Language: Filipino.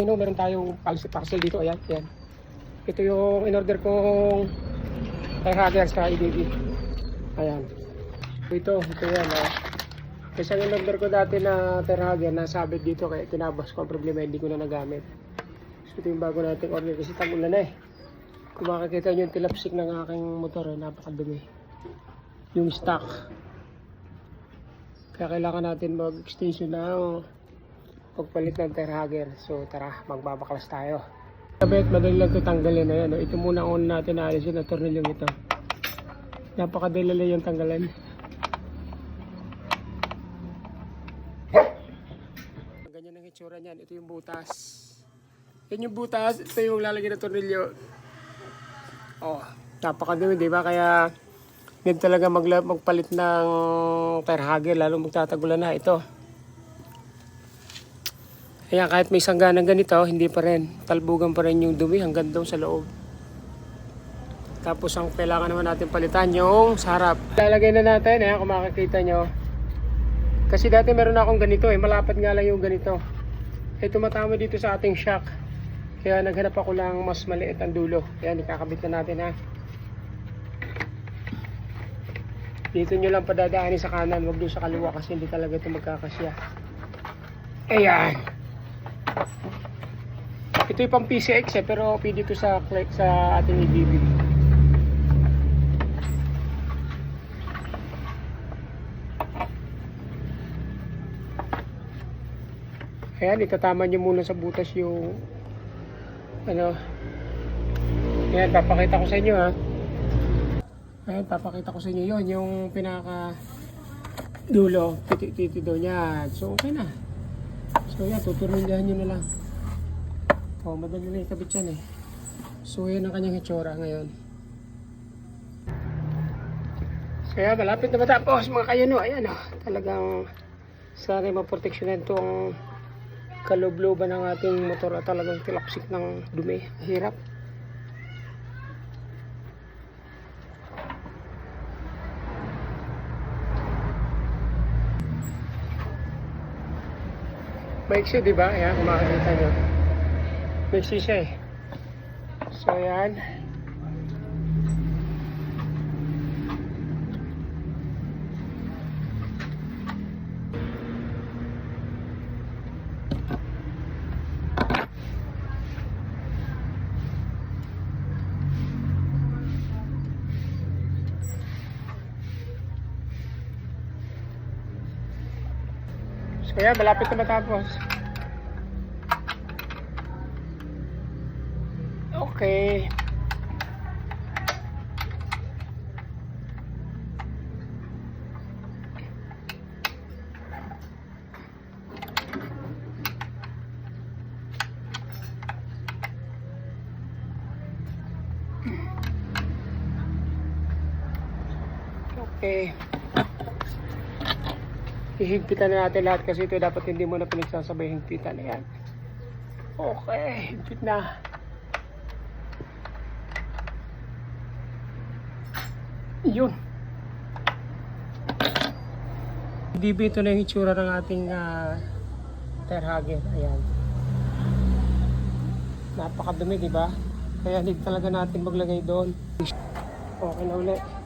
Meron tayong parcel dito. Ayan, ayan. Ito yung in-order kong Terhager sa IDB. Ayan. Ito yan. Kasi ang in-order ko dati na Terhager, nasabit dito. Kaya tinabas ko ang problema, hindi ko na nagamit. So ito yung bago nating order kasi tag-ulan na eh. Kung makikita nyo yung tilapsik ng aking motor, napakadumi. Yung stock. Kaya kailangan natin mag-extension ng pagpalit ng Terhager. So tara, magbabaklas tayo. Sabit, madali lang ito tanggalin. Ayan, ito muna on natin na alisin na tornilyong ito. Napakadali lang yung tanggalan. Ganyan ang hitsura niyan. Ito yung butas. Yan yung butas. Ito yung lalagyan ng tornilyo. Oh, napakadumi, di ba? Kaya need talaga magpalit ng Terhager, lalo magtatagulan na ito. Kaya kahit may sangganang ganito, hindi pa rin. Talbugan pa rin yung dumi hanggang doon sa loob. Tapos ang kailangan naman natin palitan yung sa harap. Lalagay na natin, kung makikita nyo. Kasi dati meron akong ganito malapad nga lang yung ganito. Tumatama dito sa ating shock. Kaya naghanap ako lang mas maliit ang dulo. Kaya ikakabit na natin Dito nyo lang padadaanin sa kanan, wag doon sa kaliwa kasi hindi talaga ito magkakasya. Ayan. Ito yung pang PCX pero pwede ito sa ating IDB. Ayan, itatama nyo muna sa butas yung ayan, papakita ko sa inyo Ayan, papakita ko sa inyo yun, yung pinaka dulo, titido niya. So okay na. So yan, tuturundahan nyo na lang. Madali na ikabit yan So yan ang kanyang hitsura ngayon. So yan, malapit na matapos mga kayano. Ayan talagang sana maproteksyonan itong kalubluban ng ating motor at talagang tilapsik ng dumi. Hirap. Maiksi, di ba? Ayan, kung makikita nyo. Maiksi siya So, ayan. So, ayan, malapit na matapos. Okay. Okay. Ihigpitan na natin lahat kasi ito dapat hindi mo na pinagsasabay higpitan. Ayan. Okay, higpit na. Yun. DB, ito na yung itsura ng ating Terhager. Ayan. Napakadumi, di ba? Kaya hindi talaga natin maglagay doon. Okay na ulit.